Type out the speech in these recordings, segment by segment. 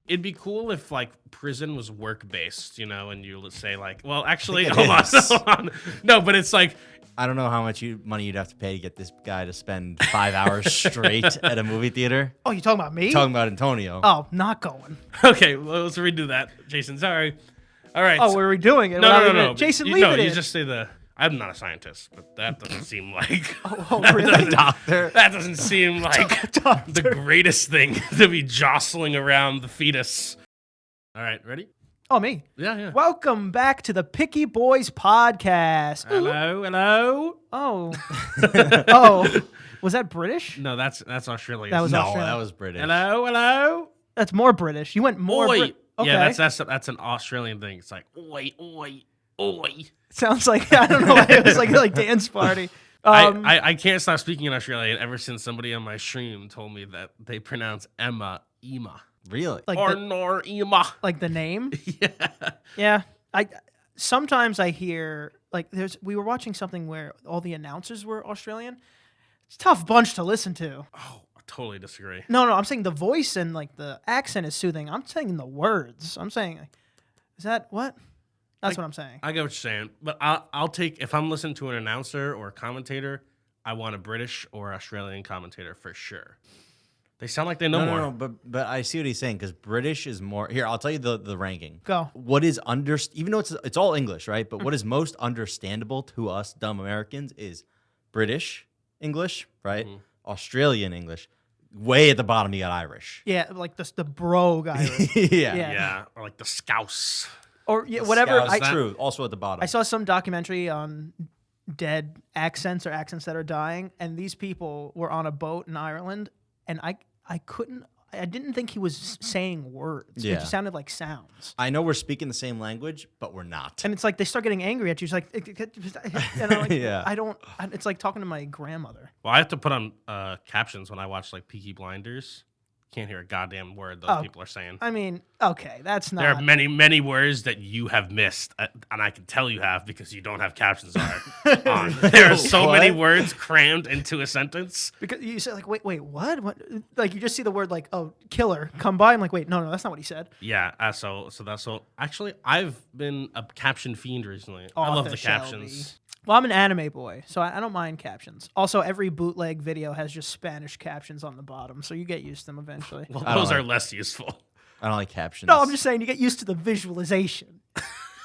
It'd be cool if like prison was work based, and you would say like, well, actually, it hold on, is. hold on. No, but it's like, I don't know how much money you'd have to pay to get this guy to spend 5 hours straight at a movie theater. Oh, you talking about me? Talking about Antonio. Oh, not going. okay, well, let's redo that, Jason. Sorry. All right. Oh, we're redoing it. no. Jason, you, leave no, it you in. just say I'm not a scientist, but that doesn't seem like. Oh, really? Doctor. That doesn't seem like the greatest thing to be jostling around the fetus. All right, ready? Oh, me. Yeah. Welcome back to the Picky Boys podcast. Hello. Oh. Oh. Was that British? No, that's Australian. That was No, Australian. that was British. Hello. That's more British. You went more. Oi. Okay. Yeah, that's an Australian thing. It's like oi. Sounds like I don't know. It was like dance party. I can't stop speaking in Australian ever since somebody on my stream told me that they pronounce Emma Ema. Really? Like Or the, nor Ema. like the name. Yeah. Yeah. I sometimes I hear like we were watching something where all the announcers were Australian. It's a tough bunch to listen to. Oh, I totally disagree. No, I'm saying the voice and like the accent is soothing. I'm saying the words. I'm saying, is that what? That's what I'm saying. I get what you're saying, but I'll take, if I'm listening to an announcer or a commentator, I want a British or Australian commentator for sure. They sound like they know more. No, but I see what he's saying because British is more. Here, I'll tell you the ranking. Go. What is even though it's all English, right? But what is most understandable to us dumb Americans is British English, right? Mm-hmm. Australian English. Way at the bottom, you got Irish. Yeah, like the bro guy. Yeah. Yeah, or like the Scouse. Or whatever. That's true. Also at the bottom. I saw some documentary on dead accents or accents that are dying, and these people were on a boat in Ireland, and I didn't think he was saying words. It Yeah. just sounded like sounds. I know we're speaking the same language, but we're not. And it's like they start getting angry at you. It's like, and I'm like, Yeah. It's like talking to my grandmother. Well, I have to put on captions when I watch like Peaky Blinders. Can't hear a goddamn word those people are saying. I mean, okay, that's not. There are many words that you have missed, and I can tell you have because you don't have captions on. There are so many words crammed into a sentence. Because you say like, wait, what? Like you just see the word like, oh, killer come by. I'm like, wait, no, that's not what he said. Yeah, so actually, I've been a caption fiend recently. I love the captions. Well, I'm an anime boy, so I don't mind captions. Also, every bootleg video has just Spanish captions on the bottom, so you get used to them eventually. Well, those are less useful. I don't like captions. No, I'm just saying you get used to the visualization.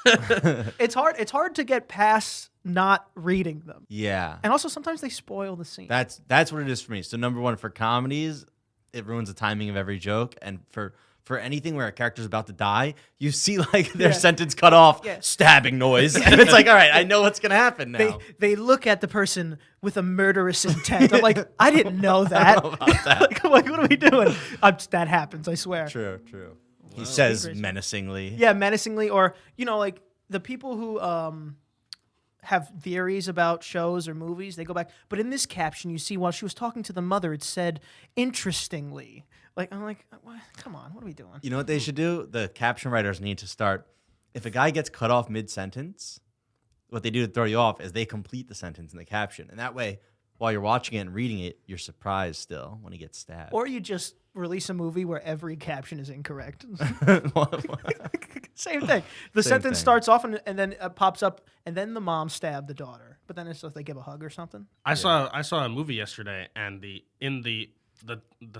It's hard to get past not reading them. Yeah. And also sometimes they spoil the scene. That's what it is for me. So number one, for comedies, it ruins the timing of every joke, and for anything where a character's about to die, you see like their sentence cut off, stabbing noise, and it's like, all right, I know what's gonna happen now. They look at the person with a murderous intent. I'm like, I didn't know that. I don't know about that. like, what are we doing? That happens, I swear. True. He says menacingly. Yeah, menacingly, or like the people who have theories about shows or movies, they go back. But in this caption, you see while she was talking to the mother, it said interestingly. Like I'm like, what? Come on, what are we doing? You know what they should do? The caption writers need to start. If a guy gets cut off mid-sentence, what they do to throw you off is they complete the sentence in the caption, and that way, while you're watching it and reading it, you're surprised still when he gets stabbed. Or you just release a movie where every caption is incorrect. Same thing. The sentence starts off and then it pops up, and then the mom stabbed the daughter, but then it's like they give a hug or something. I saw a movie yesterday, and the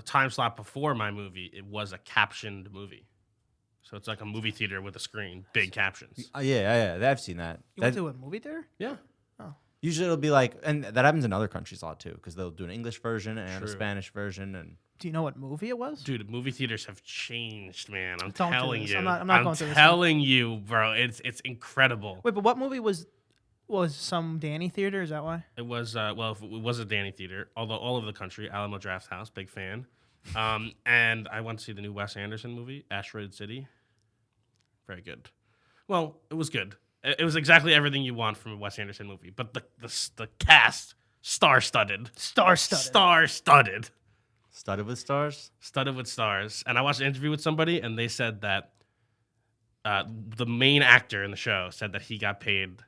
time slot before my movie, it was a captioned movie. So it's like a movie theater with a screen, big captions. Yeah, I've seen that. You went to a movie theater? Yeah. Usually it'll be like, and that happens in other countries a lot too, because they'll do an English version and a Spanish version. And do you know what movie it was? Dude, movie theaters have changed, man. I'm Don't do telling this. you. I'm not going through this. I'm telling you, bro. It's incredible. Wait, but what movie was some Danny theater? Is that why? It was it was a Danny theater, although all over the country. Alamo Draft House, big fan. And I went to see the new Wes Anderson movie, Asteroid City. Very good. Well, it was good. It was exactly everything you want from a Wes Anderson movie, but the cast star-studded. studded with stars. Studded with stars. And I watched an interview with somebody, and they said that the main actor in the show said that he got paid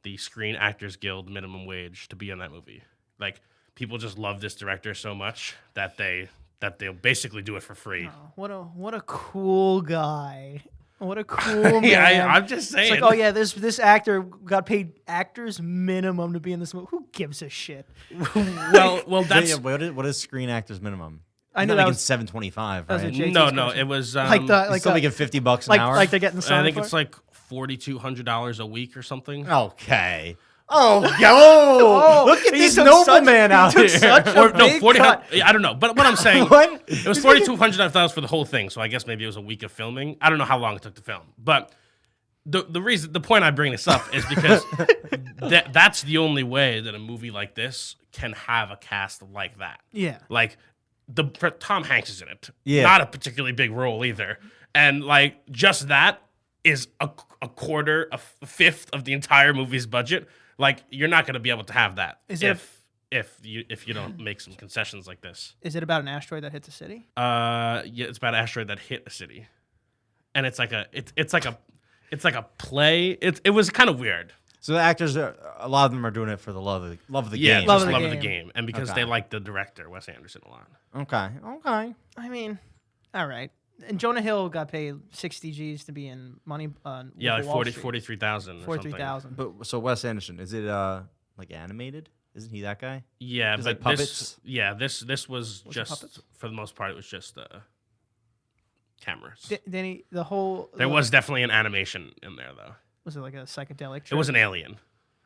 the Screen Actors Guild minimum wage to be in that movie. Like, people just love this director so much that they that they'll basically do it for free. Oh, what a cool guy. What a cool man. Yeah, I'm just saying. It's like, oh yeah, this actor got paid actor's minimum to be in this movie. Who gives a shit? well, that's what is Screen Actors Minimum? I He's knew not that making was $7.25, that was a right? JT's no, question. it was like the He's like still the, making $50 an like hour. like they're getting the I sign think for it's it? like $4,200 a week or something. Okay. Oh, yo! Look at he this took nobleman out he took here. such a Or no, big 40. cut. I don't know, but what I'm saying, What? it was $4,200 for the whole thing. So I guess maybe it was a week of filming. I don't know how long it took to film, but the point I bring this up is because that's the only way that a movie like this can have a cast like that. Yeah. Like Tom Hanks is in it. Yeah. Not a particularly big role either. And like just that is a quarter, a fifth of the entire movie's budget. Like you're not going to be able to have that if you don't make some concessions like this. Is it about an asteroid that hits a city? Yeah, it's about an asteroid that hit a city, and it's like a play. It was kind of weird. So the actors, a lot of them are doing it for the love of the Yeah, game. Love just of the love of the game. game, and because Okay. they like the director Wes Anderson a lot. Okay. I mean, all right. And Jonah Hill got paid 60 G's to be in Money. Yeah, like Wall 40, Street. 43,000. 43,000. But so Wes Anderson, is it like animated? Isn't he that guy? Yeah, Just but like puppets? this was it just puppets? for the most part it was just cameras. Then There was definitely an animation in there though. Was it like a psychedelic It trip? was an alien.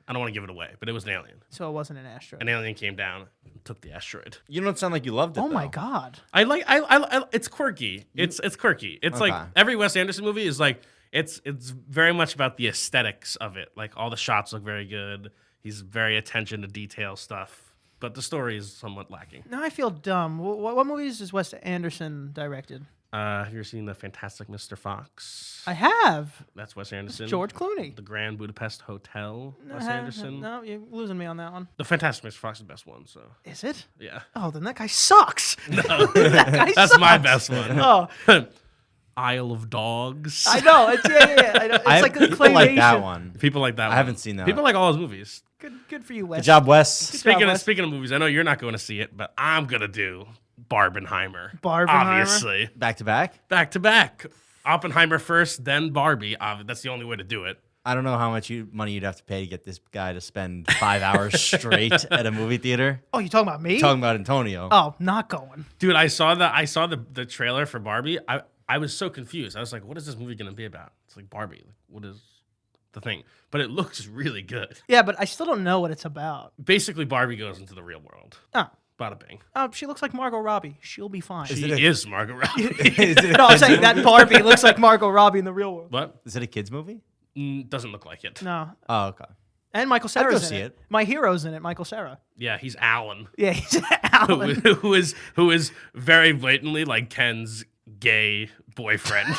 I don't want to give it away, but it was an alien. So it wasn't an asteroid. An alien came down and took the asteroid. You don't sound like you loved it. Oh my though. god. I it's quirky. It's quirky. It's like Okay. every Wes Anderson movie is like it's very much about the aesthetics of it. Like all the shots look very good. He's very attention to detail stuff, but the story is somewhat lacking. Now I feel dumb. What movies has Wes Anderson directed? Have you ever seen The Fantastic Mr. Fox? I have. That's Wes Anderson. George Clooney. The Grand Budapest Hotel. Wes Uh-huh. Anderson. No, you're losing me on that one. The Fantastic Mr. Fox is the best one. So Is it? yeah, Oh, then that guy sucks. That guy that's my sucks. best one. Oh, Isle of Dogs. I know. It's yeah. I know. It's like a people like that claymation. one. People like that. I one. haven't seen that. People like all his movies. Good for you, Wes. Good job, Wes. Speaking Wes. of movies, I know you're not going to see it, but I'm gonna do Barbenheimer. Barbenheimer? Obviously, Back to back. back to back. Oppenheimer first, then Barbie. That's the only way to do it. I don't know how much money you'd have to pay to get this guy to spend 5 hours straight at a movie theater. Oh, you talking about me? Talking about Antonio. Oh, not going. Dude, I saw the trailer for Barbie. I was so confused. I was like, what is this movie going to be about? It's like Barbie. Like, what is the thing? But it looks really good. Yeah, but I still don't know what it's about. Basically, Barbie goes into the real world. Oh, Bada bing. she looks like Margot Robbie. She'll be fine. She it a- is Margot Robbie. Is it a No, I'm kids saying movie? that Barbie looks like Margot Robbie in the real world. What? Is it a kids movie? Doesn't look like it. No. Oh, okay. And Michael go Cera's in see it. it. My hero's in it, Michael Cera. Yeah, he's Alan. Yeah, he's Alan. who is very blatantly like Ken's gay boyfriend.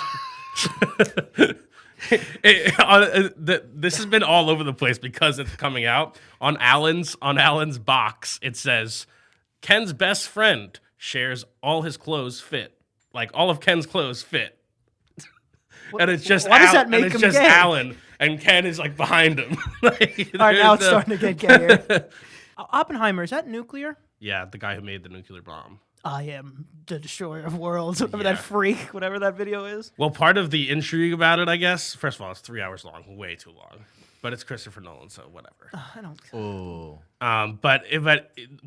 This has been all over the place because it's coming out on Alan's box. It says Ken's best friend shares all his clothes fit, like all of Ken's clothes fit, and it's just Why does that and make it's him just gay? Alan, and Ken is like behind him. Like, All right, now it's there's no- starting to get gayer. Oppenheimer, is that nuclear? Yeah, the guy who made the nuclear bomb. I am the destroyer of worlds. Whatever Yeah. that freak, whatever that video is. Well, part of the intrigue about it, I guess, first of all, it's 3 hours long, way too long. But it's Christopher Nolan, so whatever. I don't. Oh. But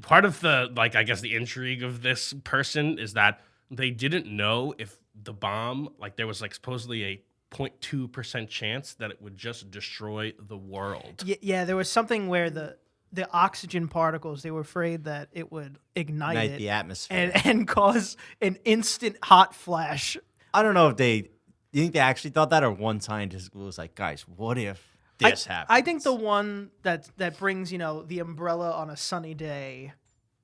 part of the, like, I guess the intrigue of this person is that they didn't know if the bomb, like, there was like supposedly a 0.2% chance that it would just destroy the world. Yeah, there was something where the oxygen particles, they were afraid that it would ignite Ignite it the atmosphere. and cause an instant hot flash. I don't know if you think they actually thought that, or one scientist was like, guys, what if this happens? I think the one that brings, the umbrella on a sunny day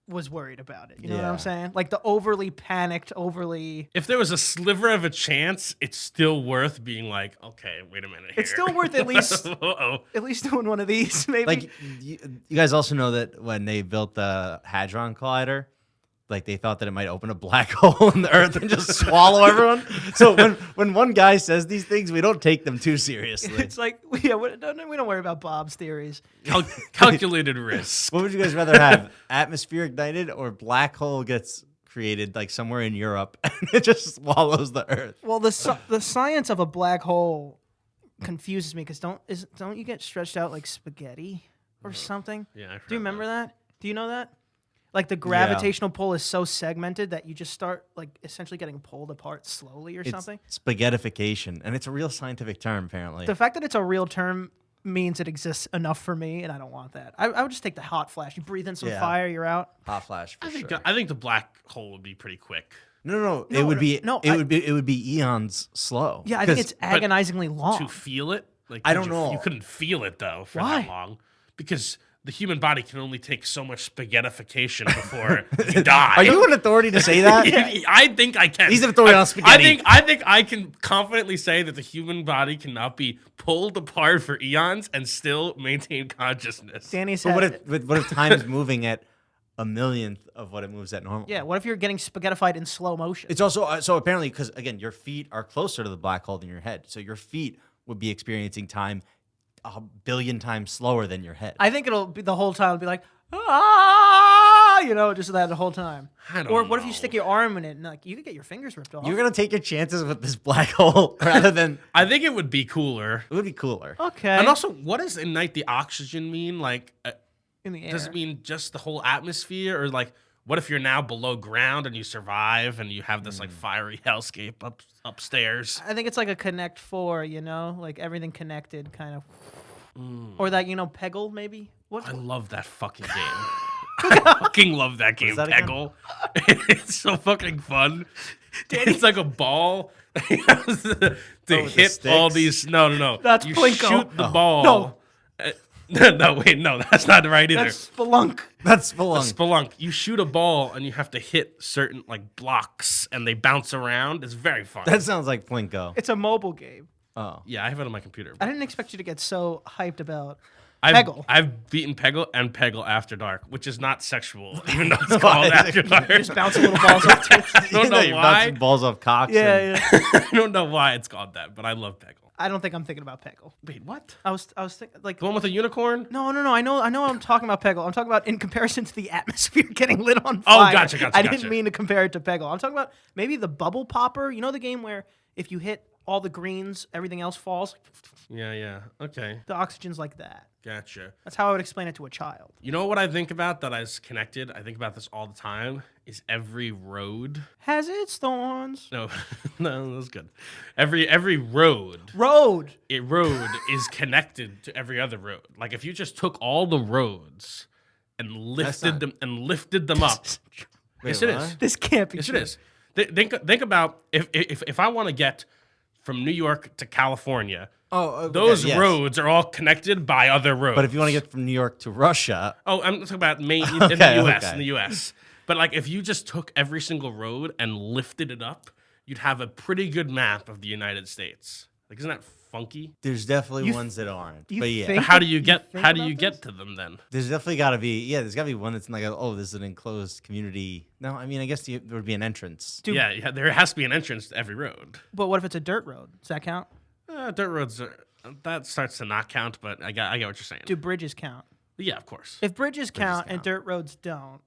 was worried about it. You know what I'm Yeah. saying? Like the overly panicked, overly... If there was a sliver of a chance, it's still worth being like, okay, wait a minute here. It's still worth at least Uh-oh. doing one of these, maybe. Like, you guys also know that when they built the Hadron Collider, like they thought that it might open a black hole in the Earth and just swallow everyone. So when one guy says these things, we don't take them too seriously. It's like, yeah, we don't worry about Bob's theories. Calculated risk. What would you guys rather have? Atmosphere ignited or black hole gets created like somewhere in Europe, and it just swallows the Earth. Well, the science of a black hole confuses me because don't you get stretched out like spaghetti or something? Yeah, I Do you remember that? Do you know that? Like the gravitational pull is so segmented that you just start like essentially getting pulled apart slowly or something. It's spaghettification, and it's a real scientific term apparently. The fact that it's a real term means it exists enough for me, and I don't want that. I would just take the hot flash. You breathe in some fire, you're out. Hot flash for sure. I think the black hole would be pretty quick. No, it would be it would be eons slow. Yeah, I think it's agonizingly long. To feel it, like I don't know. You couldn't feel it though for Why? that long because the human body can only take so much spaghettification before you die. Are you an authority to say that? I think I can. He's an authority on spaghetti. I think I can confidently say that the human body cannot be pulled apart for eons and still maintain consciousness. Danny But said, what if time is moving at a millionth of what it moves at normal? yeah, what if you're getting spaghettified in slow motion? It's also so apparently because again your feet are closer to the black hole than your head, so your feet would be experiencing time 1 billion times slower than your head. I think it'll be the whole time. It'll be like, just that the whole time. I don't Or what if you know. stick your arm in it and like you could get your fingers ripped off? You're gonna take your chances with this black hole rather than I think it would be cooler. it would be cooler. Okay. And also, what does ignite the oxygen mean? Like, in the air. does it mean just the whole atmosphere, or like, what if you're now below ground and you survive and you have this like fiery hellscape upstairs? I think it's like a Connect 4, like everything connected kind of. Or that, Peggle maybe? What? I love that fucking game. I fucking love that game, that again? Peggle. It's so fucking fun. It's like a ball. to with the hit all sticks? these. No. That's you Plinko. shoot the Oh. ball. No, wait, no, that's not right either. That's Spelunk. That's Spelunk. Spelunk. You shoot a ball and you have to hit certain like blocks and they bounce around. It's very fun. That sounds like Plinko. It's a mobile game. Oh, Yeah, I have it on my computer. I didn't expect you to get so hyped about Peggle. I've beaten Peggle and Peggle After Dark, which is not sexual, even though it's called After Dark. Just bouncing little balls off too. I don't know You're why. bouncing balls off cocks. and- Yeah. I don't know why it's called that, but I love Peggle. I don't think I'm thinking about Peggle. Wait, what? I was thinking like The one with the unicorn? no. I know I'm talking about Peggle. I'm talking about in comparison to the atmosphere getting lit on Oh, fire. gotcha, I didn't gotcha. mean to compare it to Peggle. I'm talking about maybe the bubble popper. You know the game where if you hit all the greens, everything else falls. Yeah. Okay, The oxygen's like that. gotcha. That's how I would explain it to a child. You know what I think about that is connected? I think about this all the time. Is every road? Has its thorns. No, no, that's good. Every road. Road. Road is connected to every other road. Like if you just took all the roads and lifted them up. Wait, Yes, it what? is. This can't be Yes, true. it is. Think about if I want to get from New York to California, Oh, those yes. roads are all connected by other roads. But if you want to get from New York to Russia, I'm talking about in the Okay, U.S. okay. In the U.S. But like if you just took every single road and lifted it up, you'd have a pretty good map of the United States. Like, isn't that funky? there's definitely You ones that aren't. you But yeah, think- How do you you get? think How do about you this? get to them then? there's definitely got to be. Yeah, there's got to be one that's like, this is an enclosed community. No, I mean, I guess there would be an entrance. Dude. Yeah, there has to be an entrance to every road. But what if it's a dirt road? Does that count? Dirt roads that starts to not count, but I get what you're saying. Do bridges count? Yeah, of course. If bridges count and count. dirt roads don't,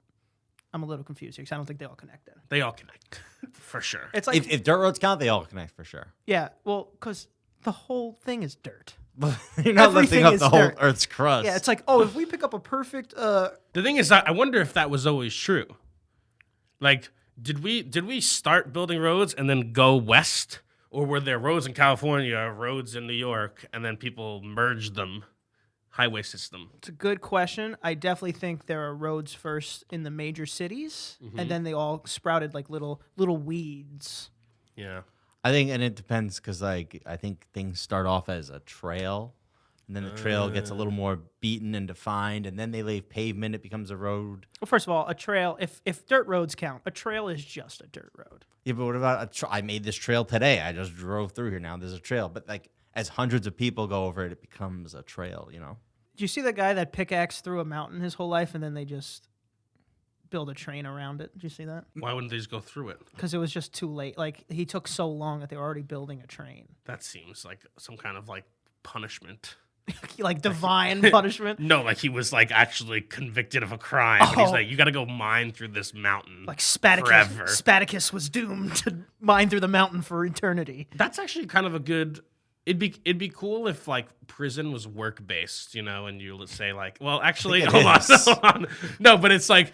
I'm a little confused here because I don't think they all connect then. They all connect for sure. It's like, If dirt roads count, they all connect for sure. yeah, well, because the whole thing is dirt. But you're not Everything lifting up is the whole dirt. Earth's crust. Yeah, it's like, oh, if we pick up a perfect, The thing is, I wonder if that was always true. Like, did we start building roads and then go west, or were there roads in California, roads in New York, and then people merged them? Highway system. it's a good question. I definitely think there are roads first in the major cities, and then they all sprouted like little weeds. Yeah. I think, and it depends because like I think things start off as a trail, and then the trail gets a little more beaten and defined, and then they lay pavement. It becomes a road. Well, first of all, a trail, if dirt roads count, a trail is just a dirt road. Yeah, but what about I made this trail today? I just drove through here. Now there's a trail, but like as hundreds of people go over it, it becomes a trail. You know. Do you see the guy that pickaxe through a mountain his whole life and then they just build a train around it? Did you see that? Why wouldn't they just go through it? Because it was just too late. Like, he took so long that they were already building a train. That seems like some kind of like punishment. Like divine punishment. No, like he was like actually convicted of a crime. And he's Oh. like, you got to go mine through this mountain. Like Spartacus. Forever. Spartacus was doomed to mine through the mountain for eternity. That's actually kind of a good. It'd be cool if like prison was work based, you know, and you let's say like, well, actually, it hold on, is. hold on. No, but it's like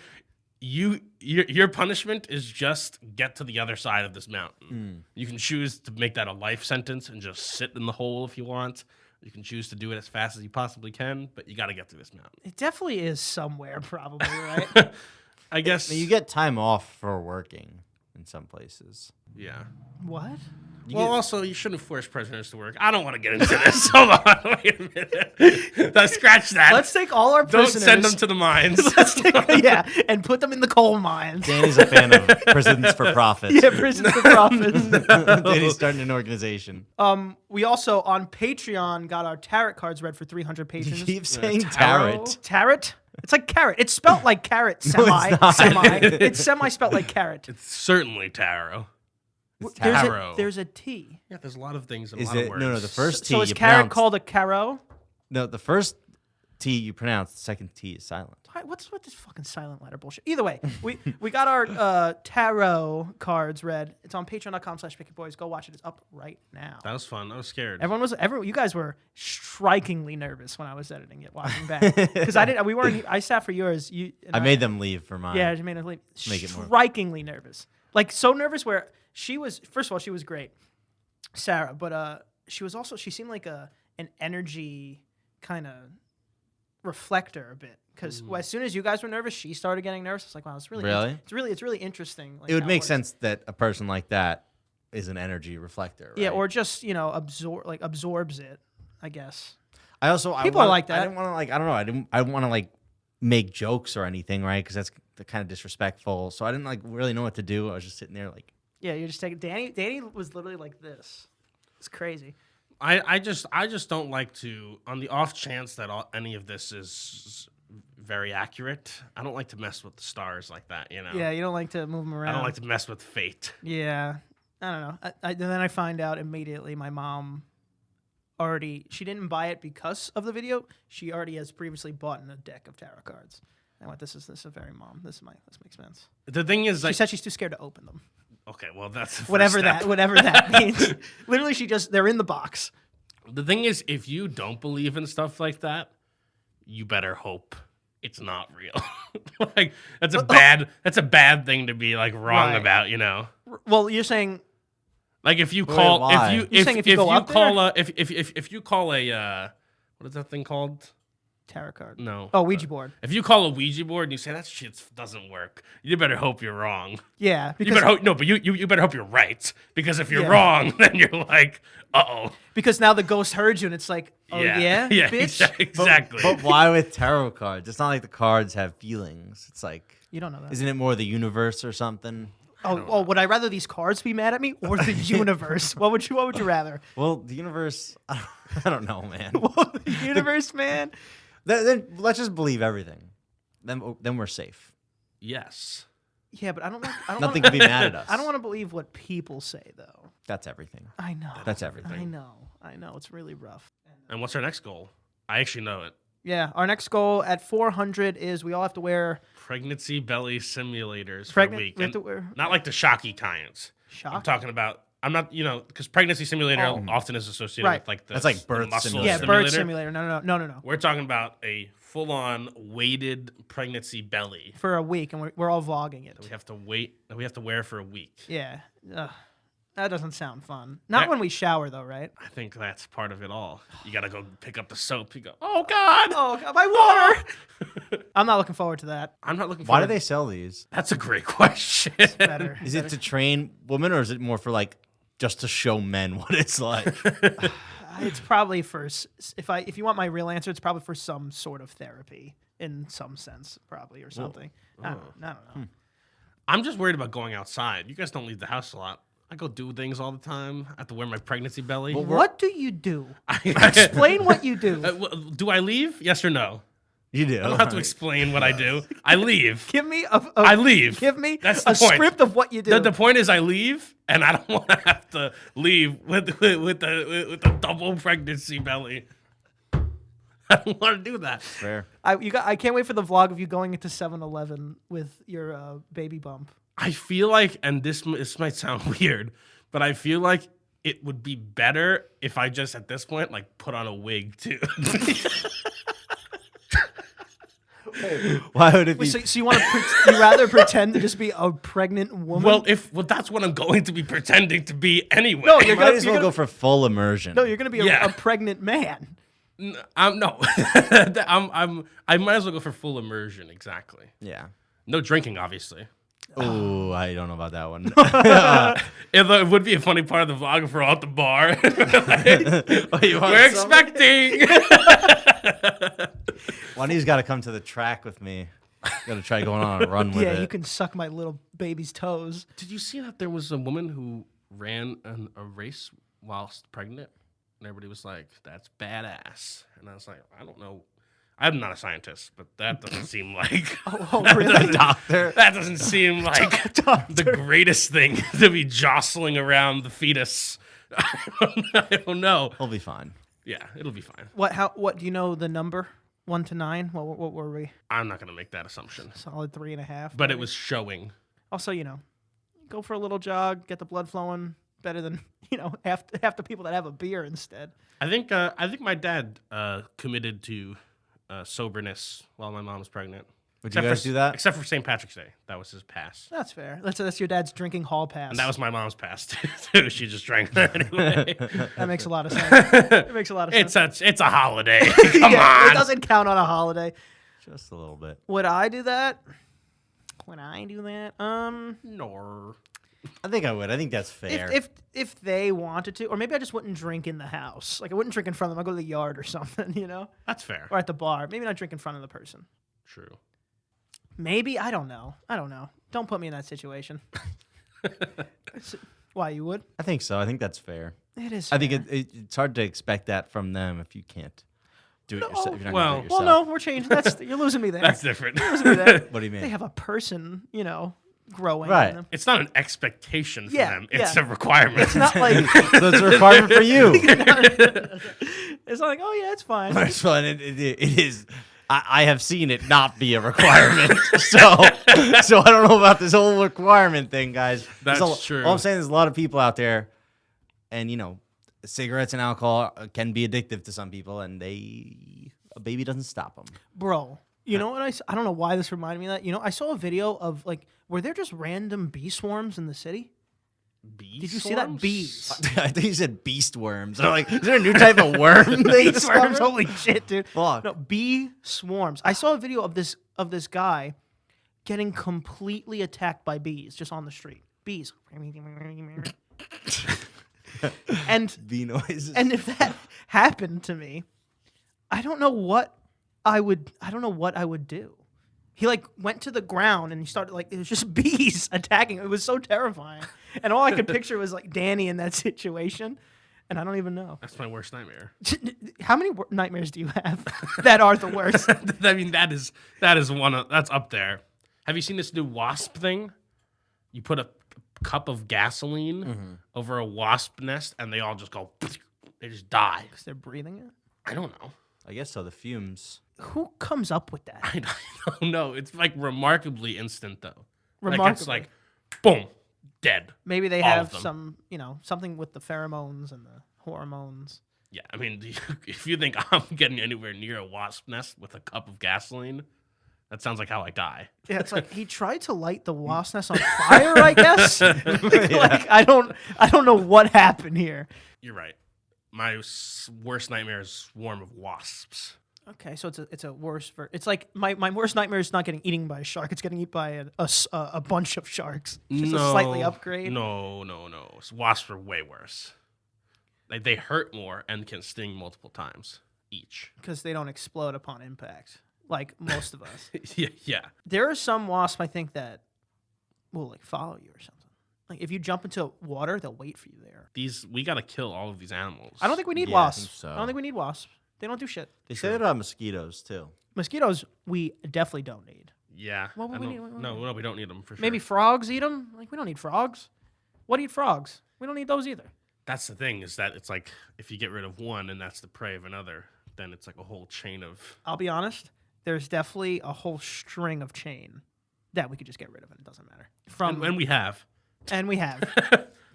your punishment is just get to the other side of this mountain. You can choose to make that a life sentence and just sit in the hole if you want. You can choose to do it as fast as you possibly can, but you got to get through this mountain. It definitely is somewhere, probably, right? I guess. You get time off for working in some places. Yeah. What? Well, also, you shouldn't force prisoners to work. I don't want to get into this. Hold on. Wait a minute. Let's scratch that. Let's take all our Don't prisoners. send them to the mines. Yeah, and put them in the coal mines. Danny's a fan of prisons for profit. Yeah, prisons for profits. Danny's starting an organization. We also on Patreon got our tarot cards read for 300 You patrons. keep saying tarot? tarot. Tarot? It's like carrot. It's spelt like carrot. it's Semi. not. Semi. It's semi spelt like carrot. It's certainly tarot. It's There's tarot. there's a T. Yeah, there's a lot of things and Is a lot of it words. no? The first T So is you carrot pronounce. called a caro? No, the first T you pronounce. The second T is silent. What's with this fucking silent letter bullshit? Either way, we got our tarot cards read. It's on patreon.com/picketboys. Go watch it. It's up right now. That was fun. I was scared. You guys were strikingly nervous when I was editing it, watching back. Because I sat for yours. I made them leave for mine. Yeah, I made it leave. Make it more- Strikingly nervous. Like so nervous where she was, first of all, she was great, Sarah, but she seemed like an energy kind of reflector a bit. Because as soon as you guys were nervous, she started getting nervous. It's like, wow, it's really it's really interesting. Like, It would how make works. sense that a person like that is an energy reflector. Right? Yeah, or just absorbs it, I guess. I also People are like that. I didn't want to I don't know. I didn't want to make jokes or anything, right? Because that's kind of disrespectful. So I didn't really know what to do. I was just sitting there like. Yeah, you're just taking Danny was literally like this. It's crazy. I just don't like to, on the off chance that any of this is very accurate, I don't like to mess with the stars like that, you know? Yeah, you don't like to move them around. I don't like to mess with fate. Yeah, I don't know. Then I find out immediately my mom she didn't buy it because of the video. She already has previously bought a deck of tarot cards. I went, this is very mom. This makes sense. The thing is, She like, said she's too scared to open them. okay, well, that's the first Whatever step. that means. Literally, they're in the box. The thing is, if you don't believe in stuff like that, you better hope it's not real. Like that's a bad thing to be like wrong Right. about, you know. Well, you're saying Like if you Wait, call why? You're saying if you go up call a if you call a what is that thing called? tarot card. No. Oh, Ouija board. If you call a Ouija board and you say that shit doesn't work, you better hope you're wrong. Yeah, You because better hope no, but you better hope you're right, because if you're Yeah. wrong, then you're like, uh-oh. because now the ghost heard you and it's like, oh yeah, yeah, bitch. exactly. But why with tarot cards? It's not like the cards have feelings. It's like, You don't know that. isn't it more the universe or something? Would I rather these cards be mad at me or the universe? What would you rather? Well, the universe. I don't know, man. The universe, man. Then let's just believe everything. Then we're safe. Yes. Yeah, but I don't Nothing wanna, can be mad at us. I don't want to believe what people say though. That's everything. I know. That's everything. I know. It's really rough. And what's our next goal? I actually know it. Yeah, our next goal at 400 is we all have to wear Pregnancy belly simulators for pregnant. a week. We have And to wear not like the shocky kinds. I'm shock. talking about, I'm not, because pregnancy simulator Oh. often is associated Right. with like the That's like the birth muscle simulator. Yeah, birth simulator. No. We're talking about a full-on weighted pregnancy belly For a week, and we're all vlogging it. that we have to wear for a week. Yeah. Ugh. That doesn't sound fun. Not Yeah. when we shower, though, right? I think that's part of it all. You got to go pick up the soap. You go, oh God. Oh, God, my water! I'm not looking forward to that. I'm not looking for Why do they sell these? That's a great question. Better. Is it to train women or is it more for just to show men what it's like? It's probably for if you want my real answer, it's probably for some sort of therapy in some sense, probably or something. I don't know. I'm just worried about going outside. You guys don't leave the house a lot. I go do things all the time. I have to wear my pregnancy belly. What do you do? Explain what you do. Do I leave? Yes or no? You do. I don't have to explain what I do. I leave. Give me I leave. Give me That's the a point. script of what you do. The point is I leave, and I don't want to have to leave with the double pregnancy belly. I don't want to do that. Fair. I can't wait for the vlog of you going into 7-Eleven with your baby bump. I feel like, and this might sound weird, but I feel like it would be better if I just at this point like put on a wig too. Why would it be? Wait, so you want to you rather pretend to just be a pregnant woman? well, that's what I'm going to be pretending to be anyway. No, You might as well go for full immersion. no, you're gonna be Yeah. a pregnant man. No. I might as well go for full immersion. Exactly. Yeah. No drinking, obviously. Oh, I don't know about that one. It would be a funny part of the vlog if we're all at the bar. Oh, you want We're some? expecting. One of you's got to come to the track with me. Got to try going on a run with Yeah, it. you can suck my little baby's toes. Did you see that there was a woman who ran a race whilst pregnant? And everybody was like, that's badass. And I was like, I don't know. I'm not a scientist, but that doesn't seem like Oh, really? Doctor. that doesn't seem like the greatest thing to be jostling around the fetus. I don't know. He'll be fine. Yeah, it'll be fine. What do you know the number? 1 to 9? What were we? I'm not gonna make that assumption. Solid 3.5. But it maybe? was showing. Also, go for a little jog, get the blood flowing. Better than half the people that have a beer instead. I think my dad committed to soberness while my mom was pregnant. Would you guys do that? Except for St. Patrick's Day. That was his pass. That's fair. That's your dad's drinking hall pass. And that was my mom's pass, too. She just drank that anyway. That makes a lot of sense. It makes a lot of sense. It's a holiday. Come Yeah, on. it doesn't count on a holiday. Just a little bit. Would I do that? Nor. I think I would. I think that's fair. If they wanted to, or maybe I just wouldn't drink in the house. Like I wouldn't drink in front of them. I'd go to the yard or something, That's fair. or at the bar. Maybe not drink in front of the person. True. Maybe I don't know. Don't put me in that situation. Why you would? I think so. I think that's fair. It is. I think fair. it's hard to expect that from them if you can't do it yourself. If you're not gonna do it Well, yourself. no, we're changing. You're losing me there. That's different. You're losing me there. What do you mean? They have a person, growing. Right. In them. It's not an expectation for Yeah, them. It's yeah. a requirement. It's not like So it's a requirement for you. it's not like, oh yeah, it's fine. First of all, it is. I have seen it not be a requirement. So I don't know about this whole requirement thing, guys. That's true. All I'm saying is a lot of people out there, and cigarettes and alcohol can be addictive to some people, and a baby doesn't stop them. Bro, you know what I don't know why this reminded me of that. I saw a video of were there just random bee swarms in the city? Bee Did you see that? swarms? Bees. I think you said beast worms. I'm like, is there a new type of worm? Bee swarms, holy shit, dude. Fuck. No, bee swarms. I saw a video of this guy getting completely attacked by bees just on the street. Bees. and Bee noises. and if that happened to me, I don't know what I would do. He went to the ground and he started it was just bees attacking. It was so terrifying. And all I could picture was Danny in that situation. And I don't even know. That's my worst nightmare. How many nightmares do you have that are the worst? I mean, that is that's up there. Have you seen this new wasp thing? You put a cup of gasoline over a wasp nest, and they all just go. They just die. Because they're breathing it? I don't know. I guess so. The fumes. Who comes up with that? I don't know. It's remarkably instant though. Remarkably. Like it's boom, dead. Maybe they all of have them. some, something with the pheromones and the hormones. Yeah, I mean, if you think I'm getting anywhere near a wasp nest with a cup of gasoline, that sounds like how I die. Yeah, it's like he tried to light the wasp nest on fire, I guess. I don't know what happened here. You're right. My worst nightmare is swarm of wasps. Okay, so it's a worse. It's like my worst nightmare is not getting eaten by a shark. It's getting eaten by a bunch of sharks. Just a slightly upgrade. No. Wasps are way worse. They hurt more and can sting multiple times each. Because they don't explode upon impact, like most of us. Yeah. There are some wasps I think that will follow you or something. Like if you jump into water, they'll wait for you there. We gotta kill all of these animals. I don't think we need Yeah, I wasps. think so. I don't think we need wasps. They don't do shit. They say that about mosquitoes too. Mosquitoes, we definitely don't need. Yeah. What would I we don't- need? No, we don't need them for sure. Maybe frogs eat them. We don't need frogs. What eat frogs? We don't need those either. That's the thing is that it's like if you get rid of one and that's the prey of another, then it's like a whole chain of. I'll be honest. There's definitely a whole string of chain that we could just get rid of, and it doesn't matter. And we have. And we have.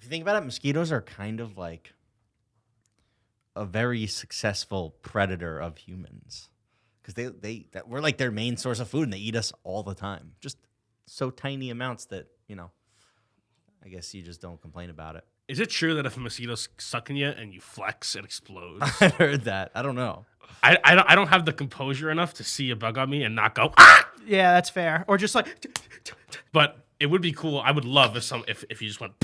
If you think about it, mosquitoes are kind of like a very successful predator of humans because we're like their main source of food, and they eat us all the time. Just so tiny amounts that I guess you just don't complain about it. Is it true that if a mosquito's sucking you and you flex, it explodes? I heard that. I don't know. I don't have the composure enough to see a bug on me and not go. Ah! Yeah, that's fair. Or just like. But it would be cool. I would love if you just went.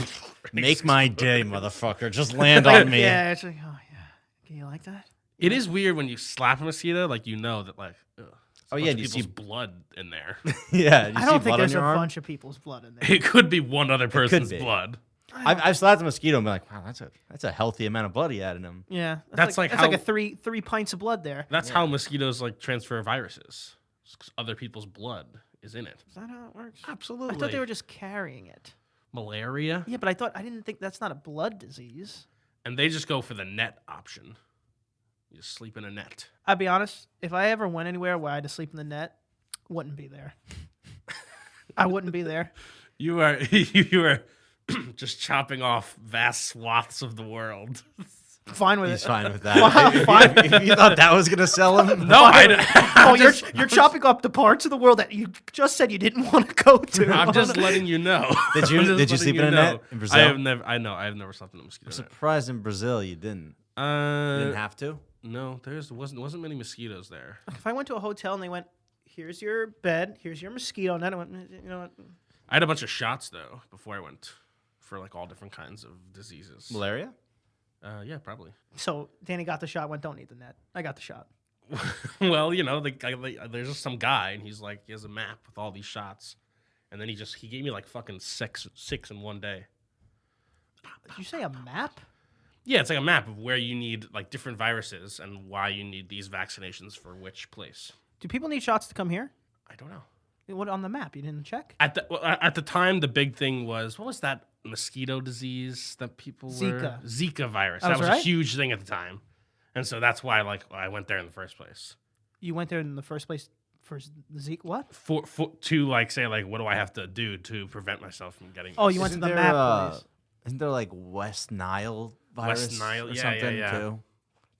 Make my day, motherfucker. Just land on me. Yeah, it's like, oh yeah. Can you like that? It is weird when you slap a mosquito, like that like. Ugh, Oh yeah, do you people's see blood in there? Yeah, I don't think there's a bunch of people's blood in there. It could be one other person's be. blood. I've slapped a mosquito and been like, wow, that's a healthy amount of blood he had in him. Yeah, That's like that's how- like a three pints of blood there. That's how mosquitoes like transfer viruses. 'Cause other people's blood is in it. Is that how it works? Absolutely. I thought they were just carrying it. malaria, Yeah, but I didn't think that's not a blood disease. and they just go for the net option. You just sleep in a net. I'll be honest. If I ever went anywhere where I had to sleep in the net, wouldn't be there. I wouldn't be there. You are you are just chopping off vast swaths of the world. Fine with He's it. fine with that. Fine. If you thought that was gonna sell him, No, Oh, you're chopping up the parts of the world that you just said you didn't want to go to. I'm just letting you know. Did you- I'm just did you letting sleep in a know. net in Brazil? I have never. I know. I've never slept in a mosquito net. surprised in Brazil you didn't. You didn't have to. No, wasn't many mosquitoes there. If I went to a hotel and they went, "Here's your bed, here's your mosquito net," I went, "You know what? I had a bunch of shots though before I went for like all different kinds of diseases. Malaria? Yeah, probably. So Danny got the shot. Went, "Don't need the net. I got the shot." Well, the guy, there's just some guy, and he's like, he has a map with all these shots, and then he gave me like fucking six in one day. Did you say a map? Yeah, it's like a map of where you need like different viruses and why you need these vaccinations for which place. Do people need shots to come here? I don't know. What on the map? You didn't check? At the time, the big thing was, what was that mosquito disease that people were? Zika virus. Oh, That was a right? huge thing at the time, and so that's why I went there in the first place. You went there in the first place for Zeke. What? To like say like, what do I have to do to prevent myself from getting? Oh, this? you went to Isn't the there, map place. Isn't there like West Nile virus West Nile, or yeah, something yeah. too?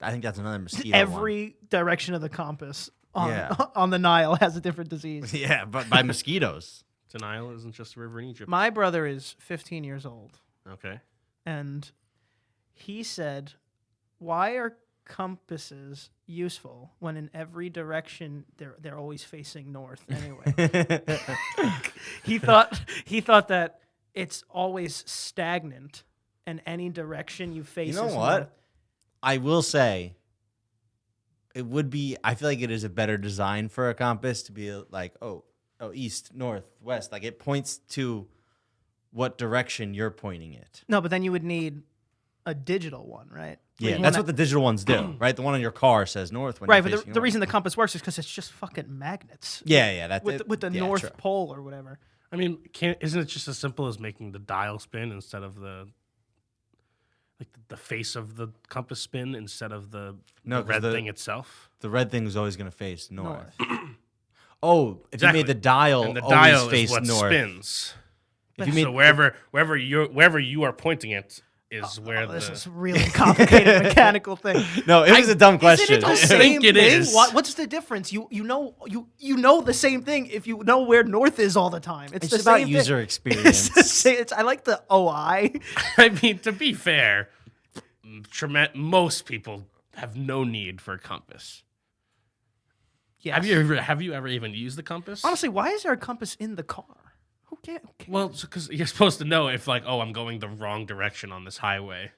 I think that's another mosquito Every direction of the compass on, Yeah. on the Nile has a different disease. one. Yeah, but by mosquitoes. Denial isn't just a river in Egypt. My brother is 15 years old, Okay. and he said, "Why are compasses useful when in every direction they're always facing north anyway?" he thought that it's always stagnant, and any direction you face. You know is what? north. I will say, it would be. I feel like it is a better design for a compass to be like, oh, east, north, west. Like it points to what direction you're pointing it. No, but then you would need a digital one, right? Yeah, that's what the digital ones do, right? The one on your car says north when Right, you're but facing the north. reason the compass works is because it's just fucking magnets. Yeah, that's with it. with the Yeah, North true. Pole or whatever. I mean, isn't it just as simple as making the dial spin instead of the face of the compass spin instead of the No, 'cause red the- thing itself? The red thing is always going to face north. Oh, if Exactly. you made the dial And the always dial face is what north. spins. If you made, So wherever you are pointing it is where This the is a really complicated mechanical thing. no, it was a dumb question. Isn't it the I same think it thing? is. What's the difference? You know the same thing if you know where north is all the time. It's It's the just about same user thing. experience. It's the same. I like the OI. I mean, to be fair, most people have no need for a compass. Yes. Have you ever even used the compass? Honestly, why is there a compass in the car? Who cares? Well, because you're supposed to know if like, oh, I'm going the wrong direction on this highway.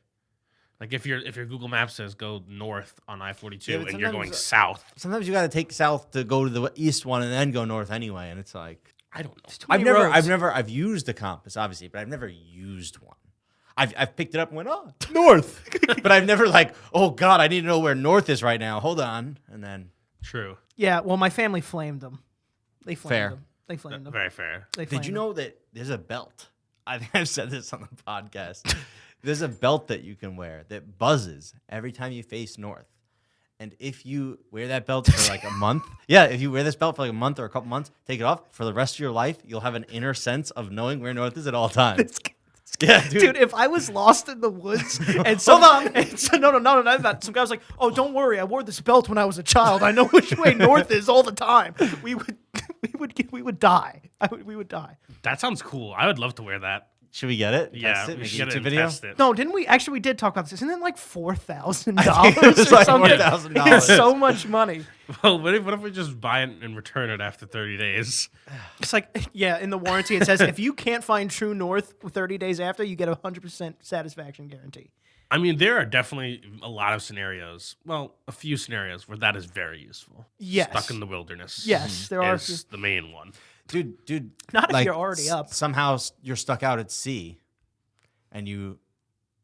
Like if your Google Maps says go north on I-42 Yeah, but and you're going sometimes, south, Sometimes you got to take south to go to the east one and then go north anyway, and it's like I don't know. Too many roads. I've used a compass obviously, but I've never used one. I've picked it up and went, oh, north, but I've never like, oh god, I need to know where north is right now. Hold on, and then True. Yeah. Well, my family flamed them. They flamed Fair. them. They flamed them. Very fair. They did flamed you them. know that there's a belt? I think I've said this on the podcast. There's a belt that you can wear that buzzes every time you face north, And if you wear that belt for like a month, if you wear this belt for like a month or a couple months, take it off for the rest of your life, you'll have an inner sense of knowing where north is at all times. Yeah, Dude, if I was lost in the woods and some, Hold on. and so, no, not some guy was like, "Oh, don't worry, I wore this belt when I was a child. I know which way north is all the time." We would die. We would die. That sounds cool. I would love to wear that. Should we get it? Yeah, Test it? we Make a should get it YouTube and test it. No, didn't we? Actually, we did talk about this. Isn't it like $4,000 I think it was or like something? $4,000. It's so much money. Well, what if we just buy it and return it after 30 days? It's like, in the warranty it says if you can't find true north 30 days after, you get a 100% satisfaction guarantee. I mean, there are definitely a lot of scenarios. Well, a few scenarios where that is very useful. Yes. Stuck in the wilderness. Yes, there are. Is the main one. Dude. Not if you're already up. Somehow you're stuck out at sea, and you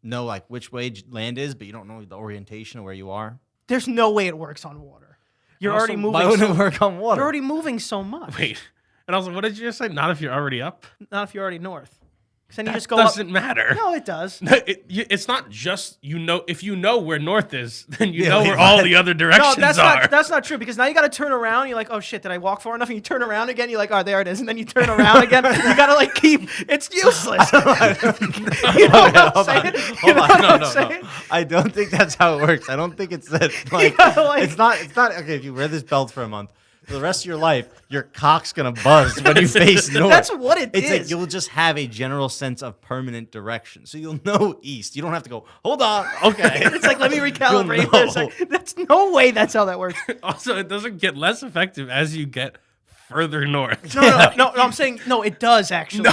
know like which way land is, but you don't know the orientation of where you are. There's no way it works on water. You're Also, already moving. Why wouldn't it work on water? You're already moving so much. Wait. And also, what did you just say? Not if you're already up? Not if you're already north. 'Cause then you That just go up. doesn't matter. No, it does. No, it's not just if you know where north is, then you Yeah, know leave where all that. the other No, directions that's are. not true because now you got to turn around. You're like, oh shit, did I walk far enough? And you turn around again. You're like, oh, there it is. And then you turn around again. You got to like keep. It's useless. You know what I'm saying? You know what I'm saying? I don't think that's how it works. I don't think it's that. Like, gotta, like- it's not. Okay, if you wear this belt for a month, for the rest of your life, your cock's gonna buzz when you face north. That's what it It's is. like you'll just have a general sense of permanent direction, so you'll know east. You don't have to go. Hold on. Okay. It's like let me recalibrate You'll for a know. second. That's no way. That's how that works. Also, it doesn't get less effective as you get further north. No, I'm saying no. It does actually.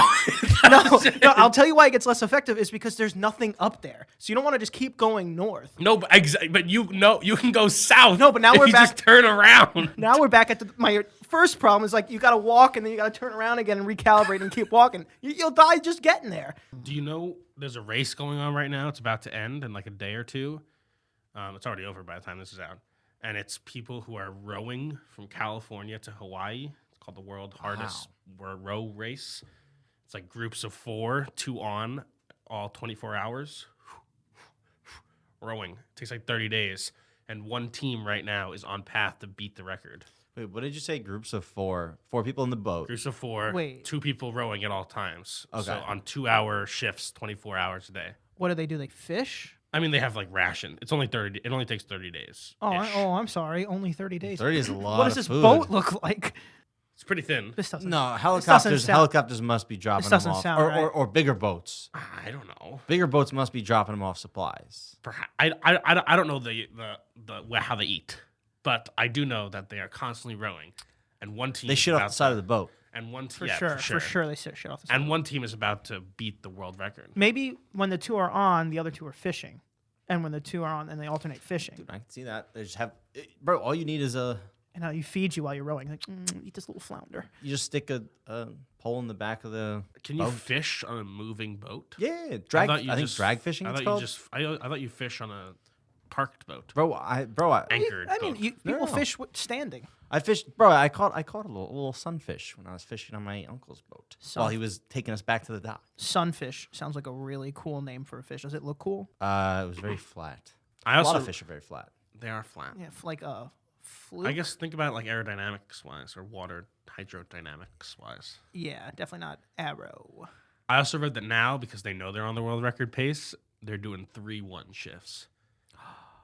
No, I'll tell you why it gets less effective is because there's nothing up there, so you don't want to just keep going north. No, but you can go south. No, but now if we're you back- just turn around. Now we're back at my first problem is like you got to walk and then you got to turn around again and recalibrate and keep walking. You'll die just getting there. Do you know there's a race going on right now? It's about to end in like a day or two. It's already over by the time this is out. And it's people who are rowing from California to Hawaii. It's called the World Hardest Row Race. It's like groups of 4, 2 on, all 24 hours. Rowing. It takes like 30 days. And one team right now is on path to beat the record. Wait, what did you say? Groups of 4 people in the boat. Groups of 4, Wait. 2 people rowing at all times. Okay. So on 2-hour shifts, 24 hours a day. What do? They fish? I mean, they have like ration. It's only 30. It only takes 30 days. I'm sorry. Only 30 days. 30 is a lot. What does of this food. boat look like? It's pretty thin. This doesn't. No, doesn't sound- helicopters must be dropping them doesn't off, sound or, right. or bigger boats. I don't know. Bigger boats must be dropping them off supplies. Perhaps I don't know how they eat, but I do know that they are constantly rowing, and one team They is shit off about the side of the boat. and one For team sure, they sit shit off the side. and one team is about to beat the world record. Maybe when the 2 are on, the other 2 are fishing, and when the 2 are on, then they alternate fishing. I can see that. They just have, bro. All you need is And how you feed you while you're rowing. Like, eat this little flounder. you just stick a pole in the back of the. Can you boat. fish on a moving boat? Yeah, drag. I think just- drag fishing. I It's thought called. you just I thought you fish on a parked boat, Bro, I anchored. I mean, boat. people No. fish standing. I fished, bro. I caught a little sunfish when I was fishing on my uncle's boat while he was taking us back to the dock. Sunfish sounds like a really cool name for a fish. Does it look cool? It was very flat. I A also lot of fish are very flat. they are flat. Yeah, like a fluke. I guess think about it like aerodynamics wise or water hydrodynamics wise. Yeah, definitely not arrow. I also read that now, because they know they're on the world record pace, they're doing 3-1 shifts.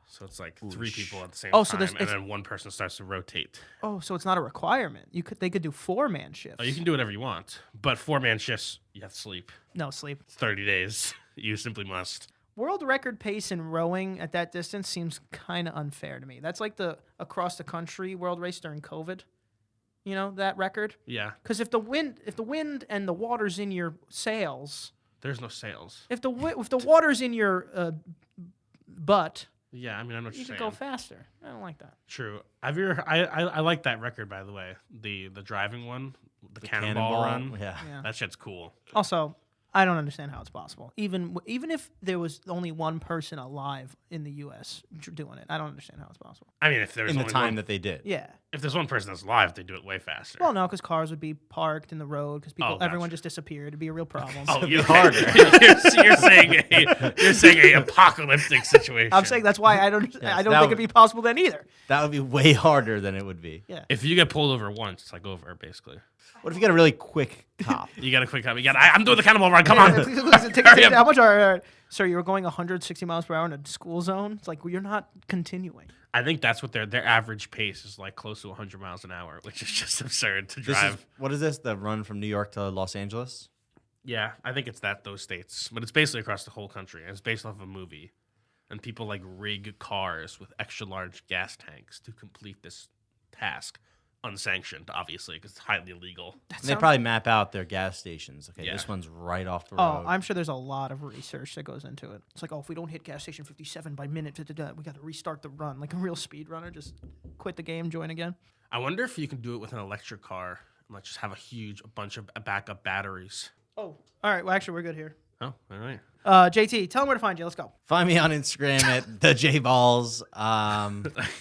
So it's like 3 people at the same Oh, so time, there's- and it's- then one person starts to rotate. Oh, so it's not a requirement. They could do 4-man shifts. Oh, you can do whatever you want, but 4-man shifts, you have to sleep. No sleep. It's 30 days. You simply must. World record pace in rowing at that distance seems kind of unfair to me. That's like the across the country world race during COVID. You know that record? Yeah, Because if the wind and the water's in your sails, there's no sails. if the water's in your butt, Yeah, I mean, I know what you you're could saying. go faster. I don't like that. True. Have you? I like that record, by the way. The driving one, the cannonball run. Yeah. Yeah. That shit's cool. Also, I don't understand how it's possible. Even if there was only one person alive in the U.S. doing it, I don't understand how it's possible. I mean, if there's in the only time one, that they did. Yeah. if there's one person that's alive, they do it way faster. Well, no, because cars would be parked in the road because people, Oh, gotcha. everyone just disappeared. It'd be a real problem. oh, it'd you're be harder. you're saying a apocalyptic situation. I'm saying that's why I don't Yes, I don't that think it'd be possible then either. That would be way harder than it would be. Yeah. if you get pulled over once, it's like over basically. What if you get a really quick cop? You got a quick time. I'm doing the cannibal run. Come on. Ticket, how much are sir? You were going 160 miles per hour in a school zone. It's like, well, you're not continuing. I think that's what their average pace is like, close to 100 miles an hour, which is just absurd to drive. What is this? The run from New York to Los Angeles? Yeah, I think it's those states, but it's basically across the whole country. And it's based off a movie, and people like rig cars with extra large gas tanks to complete this task, unsanctioned, obviously, because it's highly illegal. And they probably map out their gas stations. Okay, Yeah. this one's right off the Oh, road. I'm sure there's a lot of research that goes into it. It's like, oh, if we don't hit gas station 57 by minute, we got to restart the run. Like a real speed runner, just quit the game, join again. I wonder if you can do it with an electric car and like just have a bunch of backup batteries. Oh, all right. Well, actually, we're good here. Oh, all right. JT, tell them where to find you. Let's go. Find me on Instagram at the JBalls.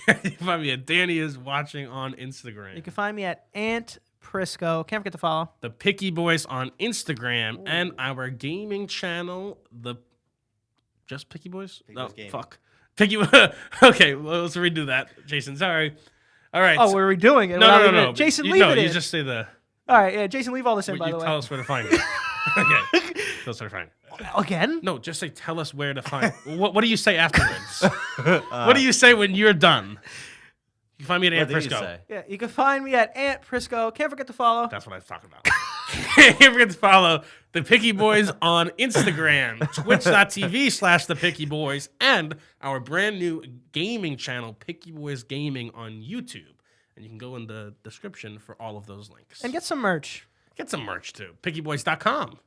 You can find me at Danny is watching on Instagram. You can find me at Ant Prisco. Can't forget to follow. The Picky Boys on Instagram and our gaming channel, just Picky Boys? Boys Gaming. Fuck. Picky. Okay, well, let's redo that, Jason. Sorry. All right. Oh, we're redoing it. no. Jason, you, leave no, it you in. just say the. All right, yeah, Jason, leave all this in, by You the way. tell us where to find it. Okay. Tell us where to find it. Again? No, just say tell us where to find it. What do you say afterwards? What do you say when you're done? You can find me at Ant What did you Prisco. say? Yeah, you can find me at Ant Prisco. Can't forget to follow. That's what I was talking about. Can't forget to follow the Picky Boys on Instagram, twitch.tv/the Picky Boys, and our brand new gaming channel, Picky Boys Gaming, on YouTube. And you can go in the description for all of those links. And get some merch. Get some merch too. PickyBoys.com.